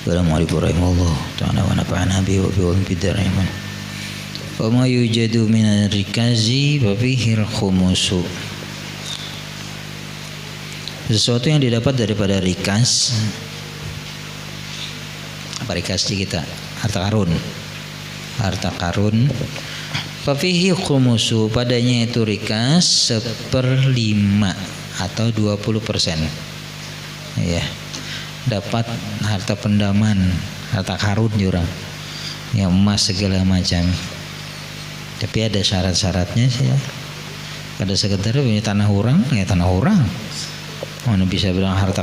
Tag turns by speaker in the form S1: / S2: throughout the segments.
S1: Qala mu'allif rahimahullah ta'ala wa nafa'ana bihi wa bihi bid-darain. Wa ma yujadu min ar-rikazi wa fihi al-khumusu. Sesuatu yang didapat daripada rikas. Apa rikas di kita? Harta karun. Harta karun. Fa fihi khumusu, padanya itu rikas 1/5 atau 20%. Ya. Dapat harta pendaman, harta karun jurang. Ya, emas segala macam. Tapi ada syarat-syaratnya sih ya. Kada sekedar punya tanah orang, ya tanah orang. Mana bisa bilang harta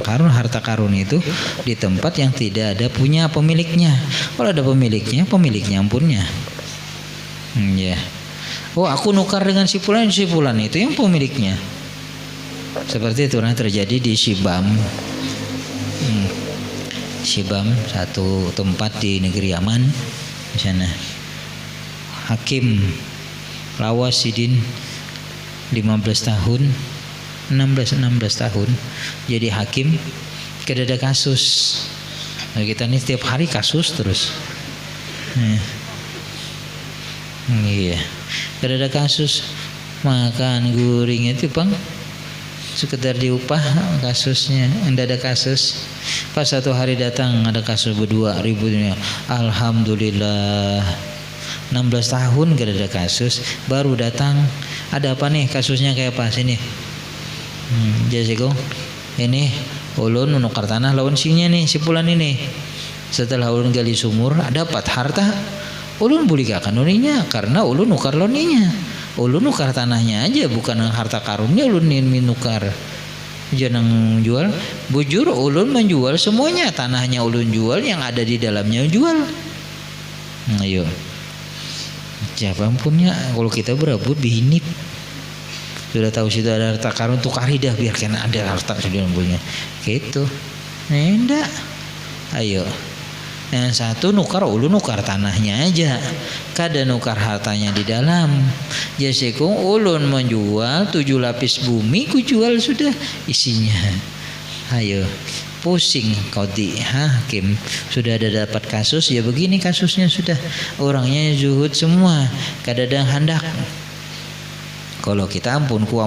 S1: karun itu di tempat yang tidak ada punya pemiliknya. Kalau ada pemiliknya, pemiliknya ampunnya. Ya. Oh, aku nukar dengan si fulan itu yang pemiliknya. Seperti itu terjadi di Shibam. Shibam, satu tempat di negeri Yaman. Di sana hakim lawas sidin 15 tahun 16 tahun jadi hakim, kada ada kasus. Nah, kita ini setiap hari kasus terus. Iya, kada ada kasus. Makan guring itu bang sekedar diupah kasusnya, tidak ada kasus. Pas satu hari datang ada kasus berdua ributnya. Alhamdulillah 16 tahun gak ada kasus. Baru datang ada apa nih kasusnya kayak apa sini? Jasiko ini ulun menukar tanah lawan sinya nih si fulan ini. Setelah ulun gali sumur dapat harta, ulun bulikakan uninya karena ulun nukar loninya. Ulun nukar tanahnya aja, bukan harta karunnya ulun nukar. Jangan jual, bujur ulun menjual semuanya, tanahnya ulun jual, yang ada di dalamnya jual. Ayo, siapa punya? Kalau kita berebut bihinip, sudah tahu situ ada harta karun tuh karidah biarkan ada harta sudah punya, gitu. Enggak, ayo. Yang satu nukar ulun nukar tanahnya aja, kada nukar hartanya di dalam. Jasekung ulun menjual 7 lapis bumi, ku jual sudah isinya. Ayo, pusing qadhi hakim, sudah ada dapat kasus ya begini kasusnya sudah. Orangnya zuhud semua, kada ada hendak. Kalau kita ampunku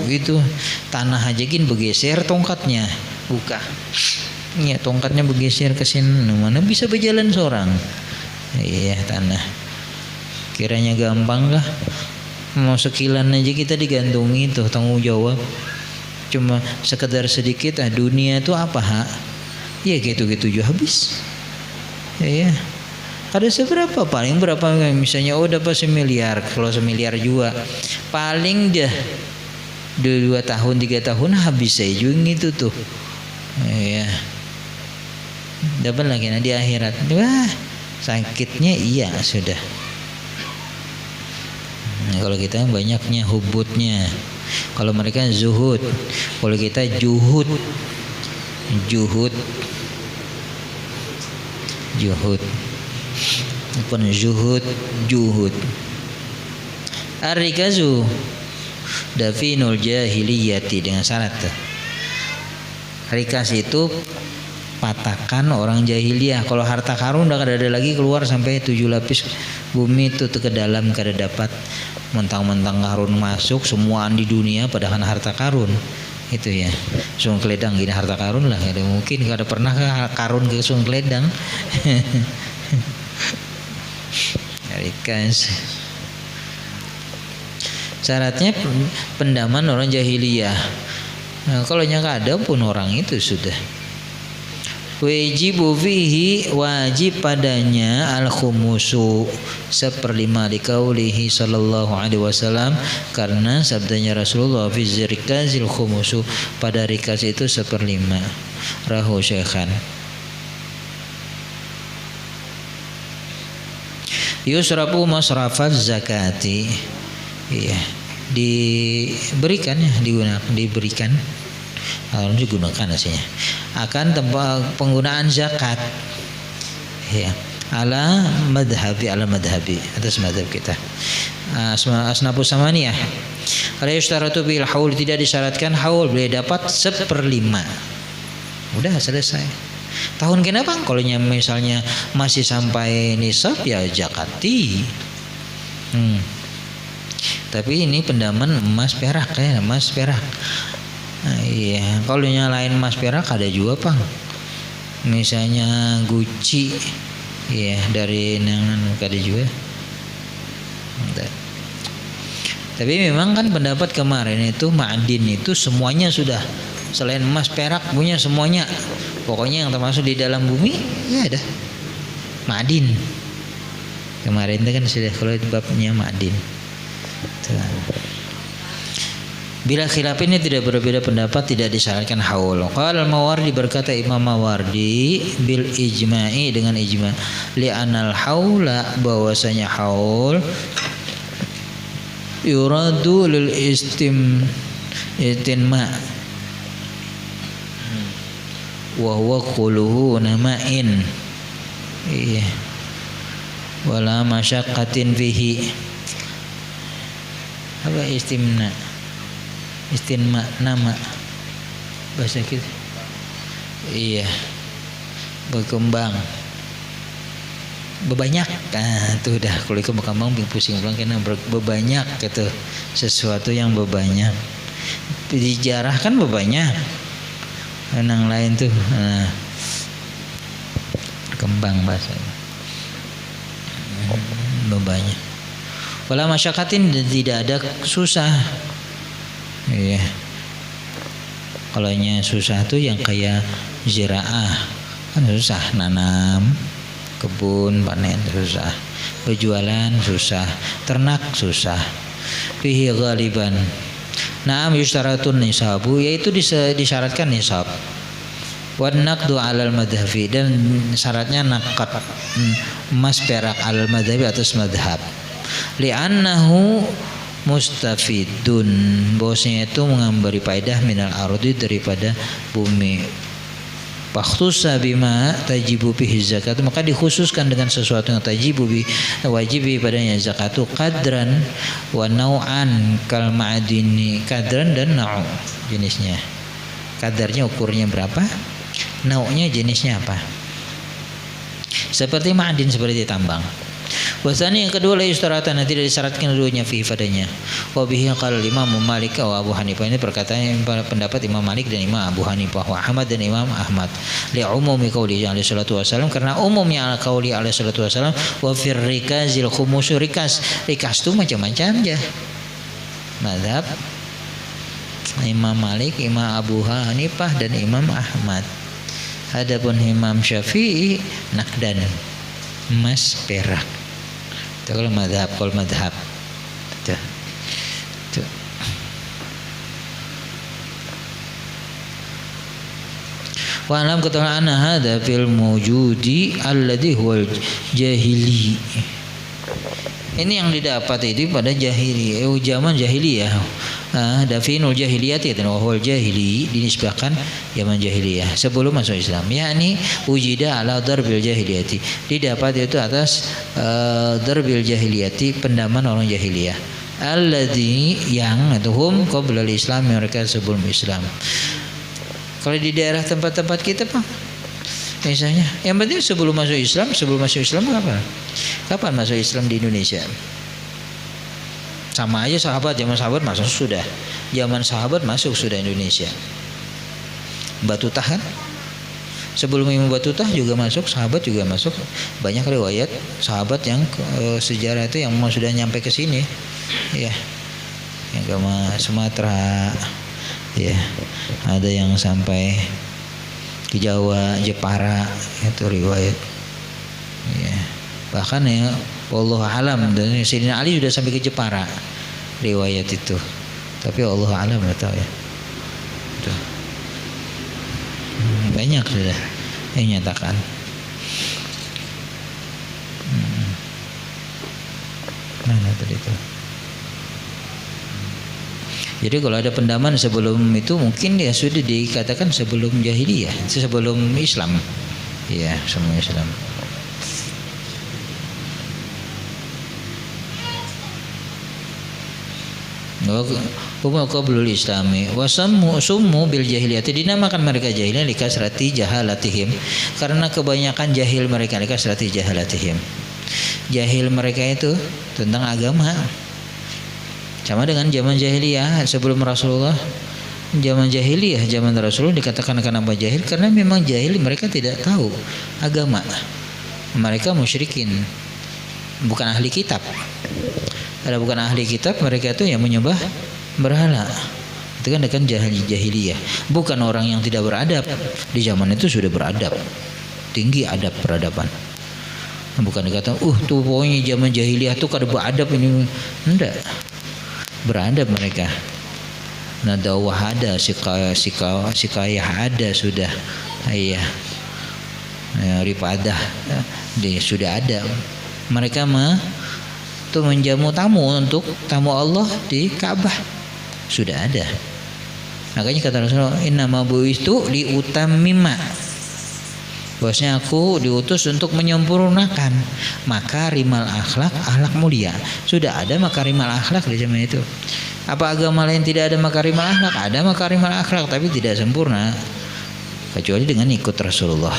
S1: gitu, tanah aja gin bergeser tongkatnya, buka. Ya tongkatnya bergeser ke sini, mana bisa berjalan seorang. Iya tanah. Kiranya gampang kah? Mau sekilan aja kita digantungi tuh tanggung jawab. Cuma sekedar sedikit dunia itu apa ya gitu-gitu juga habis. Ya. Ada seberapa? Paling berapa misalnya dapat 1 miliar. Kalau 1 miliar juga paling dah 2 tahun 3 tahun habis saya juga gitu tuh. Ya. Dapat lagi di akhirat. Wah, sakitnya iya sudah. Nah, kalau kita banyaknya hubutnya. Kalau mereka zuhud, kalau kita juhud. Bukan juhud. Ar-rikazu dafinul jahiliyati, dengan syarat. Rikas itu patakan orang jahiliyah. Kalau harta karun udah kada ada lagi keluar sampai 7 lapis bumi itu ke dalam kada dapat. Mentang-mentang karun masuk semuaan di dunia padahal harta karun itu ya. Sungai Keledang gini harta karun lah, kada mungkin, kada pernah karun ke Sungai Keledang. Rikas syaratnya pendaman orang jahiliyah. Nah, kalau yang ada pun orang itu sudah wajibu fihi, wajib padanya al-khumusu 1/5 dikaulihi sallallahu alaihi wasallam, karena sabdanya Rasulullah fi zirkazil khumusu, pada rikas itu 1/5. Rahu Syekhan. Yusrafu masrafaz zakati, iya diberikan ya, diberikan harus digunakan aslinya akan tempat penggunaan zakat ya, ala madhabi atas madhab kita. Asnafu samaniyah ala yustaratu bil haul, tidak disyaratkan haul, boleh dapat 1/5. Udah selesai. Tahun kenapa? Kalau misalnya masih sampai nisab ya zakati. Tapi ini pendaman emas perak ya, emas perak. Nah, iya, kalau nyalain emas perak ada juga Pang. Misalnya Gucci, ya dari yang ada juga. Tapi memang kan pendapat kemarin itu ma'din itu semuanya sudah, selain emas perak punya semuanya. Pokoknya yang termasuk di dalam bumi ya ada ma'din. Kemarin itu kan sudah kalau babnya ma'din. Bila khilaf ini tidak berbeda pendapat tidak disyaratkan haul. Qala al-Mawardi, berkata Imam Mawardi, bil ijma'i, dengan ijma', li anal haula, bahwasanya haul yuradu lil istinma wa huwa quluhu nama'in, iya, wala masyaqqatin fihi. Apa istimna? Istinma nama bahasa kita. Iya, berkembang, bebanyak. Nah, itu udah kalau ikut berkembang pusing pulang karena bebanyak gitu, sesuatu yang bebanyak. Dijarah kan bebanyak. Yang lain tuh berkembang bahasanya. Bebanyak. Wala masyakatin, tidak ada susah. Iya. Kalau susah tuh yang kayak ziraah kan susah, nanam, kebun, panen susah, berjualan susah, ternak susah. Fihi ghaliban. Naam yushtaratun nisabu, yaitu disyaratkan nisab. Wan naqdu 'alal madhhabi, dan syaratnya naqad, emas perak 'alal madhhabi, atas madhab. Li'annahu mustafidun, bosnya itu memberi faedah minal ardi, daripada bumi. Fakhtusa bima tajibu bihi zakat, maka dikhususkan dengan sesuatu yang tajibu bi, wajib padanya zakatu, qadran wa nau'an, kal ma'adini, kadran dan nau' jenisnya. Kadarnya ukurnya berapa, nau'nya jenisnya apa. Seperti ma'adin, seperti tambang. Wasani, yang kedua, la yustaratan, tidak disyaratkan keduanya fi padanya. Wa bihi qala Imam Malik wa Abu Hanifah, ini perkataan pendapat Imam Malik dan Imam Abu Hanifah, wa Ahmad dan Imam Ahmad. Li umumi qauli alaihi salatu wasallam, karena umumnya ala qauli alaihi salatu wasallam, wa fir rikazil khumus, rikas itu macam-macam ya. Mazhab Imam Malik, Imam Abu Hanifah dan Imam Ahmad. Adapun Imam Syafi'i nakdan, emas perak. Itu kalau madhab, Tuh. Wa alam katakan anna hadza fil mawjudi alladhi huwal jahili. Ini yang didapat itu pada jahili, zaman jahiliyah. Dafinul jahiliyah itu wahul jahili, dinisbahkan zaman jahiliyah sebelum masuk Islam. Yakni wujida ala darbil jahiliyati, didapat itu atas darbil jahiliyati, pendaman orang jahiliyah. Alladzi, yang itu hum qabla al-Islam, mereka sebelum Islam. Kalau di daerah tempat-tempat kita Pak, misalnya, yang penting sebelum masuk Islam kapan masuk Islam di Indonesia? Sama aja zaman sahabat masuk sudah. Zaman sahabat masuk sudah Indonesia. Batutah kan? Sebelum Imam Batutah juga masuk, sahabat juga masuk. Banyak riwayat sahabat yang sejarah itu yang sudah nyampe ke sini. Ya. Yang ke Sumatera. Ya. Ada yang sampai ke Jawa, Jepara, itu riwayat. Ya. Bahkan ya Allah alam, dan Sayyidina Ali sudah sampai ke Jepara, riwayat itu. Tapi Allah alam nggak tahu ya. Banyak sudah yang nyatakan. Mana tadi itu? Jadi kalau ada pendaman sebelum itu mungkin ya sudah dikatakan sebelum jahiliyah, sebelum Islam. Iya, sebelum Islam. Hukum qablul islami wasammu summu bil jahiliyati, dinamakan mereka jahiliyah likasrati jahalatihim, karena kebanyakan jahil mereka, likasrati jahalatihim. Jahil mereka itu tentang agama. Sama dengan zaman jahiliyah sebelum Rasulullah. Zaman jahiliyah, zaman Rasulullah dikatakan kenapa jahil? Karena memang jahil, mereka tidak tahu agama. Mereka musyrikin, bukan ahli kitab. Ada bukan ahli kitab, mereka itu yang menyembah berhala. Itu kan jahiliyah. Bukan orang yang tidak beradab. Di zaman itu sudah beradab, tinggi adab peradaban. Bukan dikatakan tuh pokoknya zaman jahiliyah tuh kada beradab ini. Enggak, beradab mereka. Nadawah ada, sikayah ada sudah. Iya, ripadah sudah ada. Mereka tuh menjamu tamu untuk tamu Allah di Ka'bah sudah ada. Makanya kata Rasulullah, innama bu'istu liutammima, bahwasanya aku diutus untuk menyempurnakan makarimal akhlak, akhlak mulia. Sudah ada makarimal akhlak di zaman itu. Apa agama lain tidak ada makarimal akhlak? Ada makarimal akhlak, tapi tidak sempurna kecuali dengan ikut Rasulullah.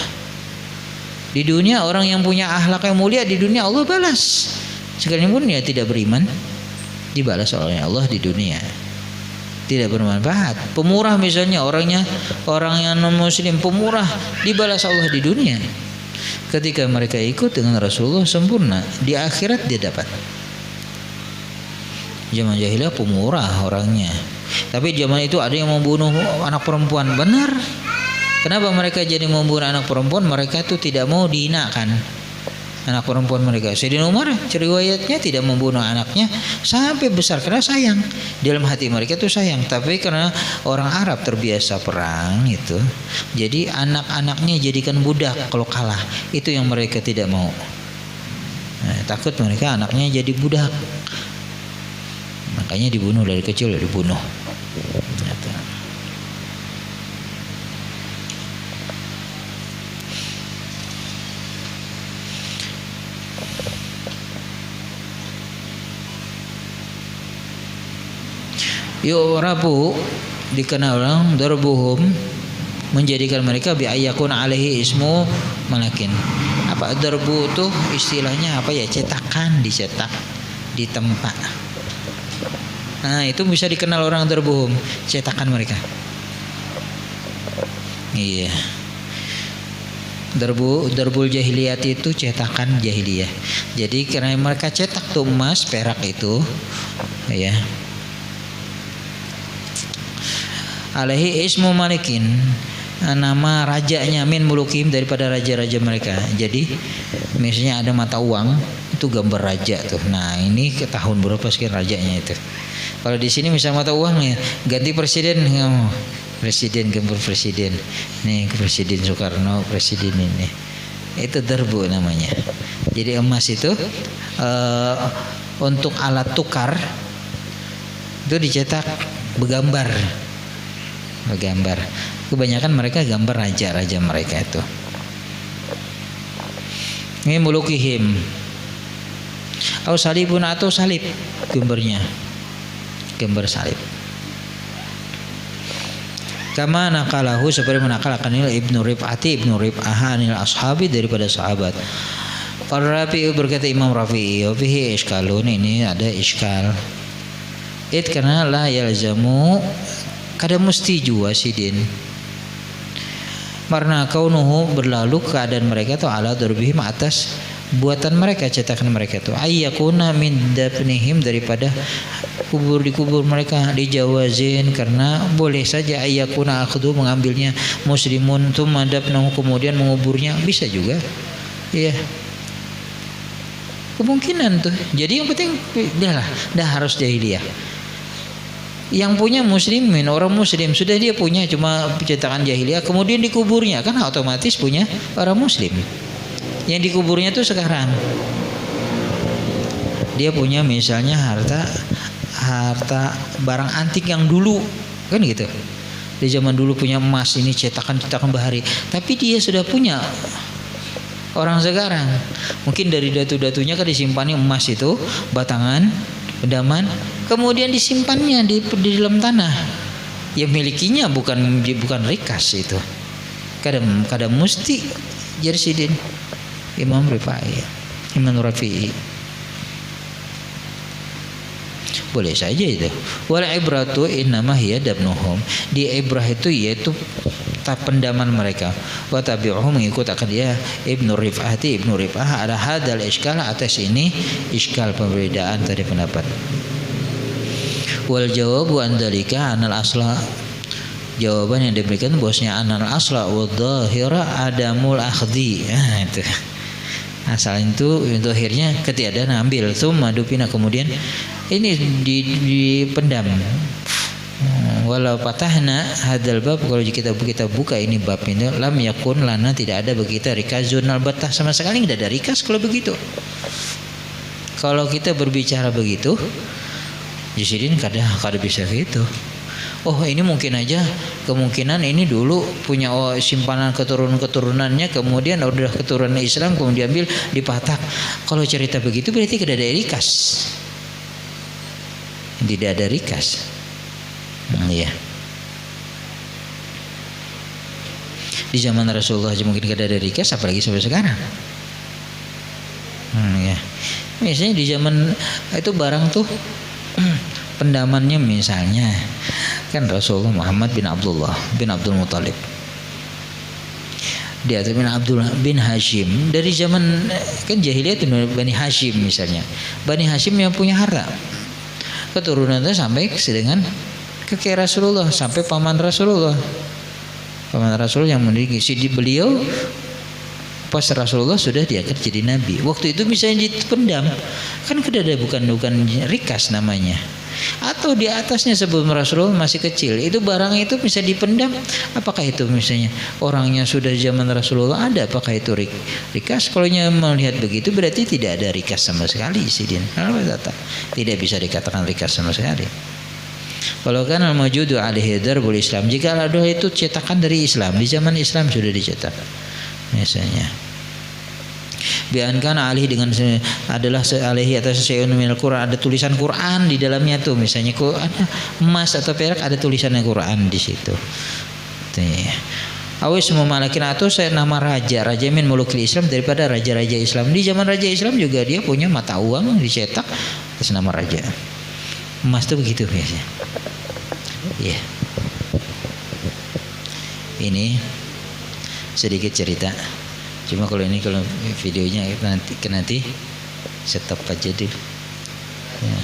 S1: Di dunia orang yang punya akhlak yang mulia, di dunia Allah balas. Sekalipun dia tidak beriman, dibalas oleh Allah di dunia. Tidak bermanfaat. Pemurah misalnya, orang yang non muslim pemurah, dibalas Allah di dunia. Ketika mereka ikut dengan Rasulullah sempurna, di akhirat dia dapat. Zaman jahiliyah pemurah orangnya, tapi zaman itu ada yang membunuh anak perempuan. Benar. Kenapa mereka jadi membunuh anak perempuan? Mereka itu tidak mau dihinakan anak perempuan mereka. Sayyidina Umar riwayatnya tidak membunuh anaknya sampai besar karena sayang. Dalam hati mereka itu sayang, tapi karena orang Arab terbiasa perang itu, jadi anak-anaknya jadikan budak kalau kalah. Itu yang mereka tidak mau. Takut mereka anaknya jadi budak. Makanya dibunuh dari kecil, dibunuh. Yu'rabu, dikenal orang darbuhum, menjadikan mereka bi ayyakun alaihi ismu malakin. Apa darbu itu istilahnya apa ya? Cetakan, dicetak di tempat. Nah, itu bisa dikenal orang darbuhum, cetakan mereka. Iya. Darbul jahiliyat itu cetakan jahiliyah. Jadi karena mereka cetak tuh emas, perak itu, ya. Alaihi ismu malikin, nama rajanya, min mulukim, daripada raja-raja mereka. Jadi misalnya ada mata uang itu gambar raja tuh. Nah, ini ke tahun berapa sekian rajanya itu. Kalau di sini misalnya mata uang ya, ganti presiden, presiden gambar presiden. Nih Presiden Soekarno, presiden ini. Itu darbu namanya. Jadi emas itu untuk alat tukar itu dicetak bergambar. Kebanyakan mereka gambar raja-raja mereka itu. Ini mulukihim. Atau salibun, atau salib gambarnya, gambar salib. Kama nakalahu, seperti menakalkan Ibnu Rib'ah anil ashabi, daripada sahabat. Rafi'i, berkata Imam Rafi'i, fihi iskalun, ini ada iskal. Karena la yalzamu, kada mesti jua sidin, karena kaunuhu, berlalu keadaan mereka itu ala darbihim, atas buatan mereka, cetakan mereka itu, ayyakuna min dafnihim, daripada dikubur mereka, dijawazin, karena boleh saja ayyakuna akhdu, mengambilnya muslimun tsumma dafnahu, kemudian menguburnya, bisa juga. Iya, kemungkinan tuh. Jadi yang penting dah harus jahiliyah. Yang punya muslimin, orang muslim, sudah dia punya cuma cetakan jahiliyah, kemudian dikuburnya, kan otomatis punya orang muslim. Yang dikuburnya tuh sekarang dia punya misalnya harta barang antik yang dulu, kan gitu. Di zaman dulu punya emas, ini cetakan bahari, tapi dia sudah punya orang sekarang. Mungkin dari datu-datunya kan disimpannya emas itu, batangan, pedaman, kemudian disimpannya di dalam tanah. Ya milikinya bukan rikas itu. Kadang musti Jersidin Imam Rafi'i. Boleh saja itu. Wal ibratu innama hiya dabnuhum. Di ibrah itu yaitu pendaman mereka. Wa tabi'uhum mengikut akan dia Ibnu Rif'ah ada hadal iskal atas ini iskal perbedaan tadi pendapat. Wal jawabu an dzalika anal asla. Jawaban yang diberikan bosnya anal asla wa dhahira adamul akhdhi. Itu. Asal itu akhirnya ketiadaan ambil summa dupina kemudian ini dipendam. Walau patahna hadal bab, kalau kita buka ini bab ini lam yakun lana, tidak ada bagi kita rikazun albatah, sama sekali tidak ada rikas kalau begitu. Kalau kita berbicara begitu Jusidin kada bisa gitu. Oh ini mungkin aja kemungkinan ini dulu punya simpanan keturunannya, kemudian udah keturunan Islam kemudian diambil dipatak. Kalau cerita begitu berarti tidak ada rikas. Tidak ada rikas. Iya. Di zaman Rasulullah aja mungkin tidak ada rikas, apalagi sampai sekarang. Ya. Misalnya di zaman itu barang tuh pendamannya misalnya kan Rasulullah Muhammad bin Abdul Muttalib, dia bin Hashim, dari zaman kan jahiliyah itu Bani Hashim misalnya. Bani Hashim yang punya harta, keturunannya sampai dengan kekeh Rasulullah, sampai paman Rasul yang memiliki beliau pas Rasulullah sudah diangkat jadi nabi. Waktu itu misalnya dipendam, kan kedada bukan rikas namanya. Atau di atasnya sebelum Rasulullah masih kecil, itu barang itu bisa dipendam. Apakah itu misalnya orangnya sudah zaman Rasulullah ada? Apakah itu rikas? Kalau melihat begitu berarti tidak ada rikas sama sekali Sidin. Tidak bisa dikatakan rikas sama sekali. Kalau kan al-mawjudu alaihi darbul Islam, jika ada itu cetakan dari Islam, di zaman Islam sudah dicetak misalnya. Biankan alih dengan adalah alih atas sesuatu minal Quran, ada tulisan Quran di dalamnya tuh, misalnya ada emas atau perak ada tulisannya Quran di situ. Awis memalakin atau saya nama raja min mulukil Islam, daripada raja-raja Islam. Di zaman raja Islam juga dia punya mata uang dicetak atas nama raja. Emas tuh begitu biasanya. Iya. Ini sedikit cerita. Cuma kalau videonya nanti stop aja dulu. Ya.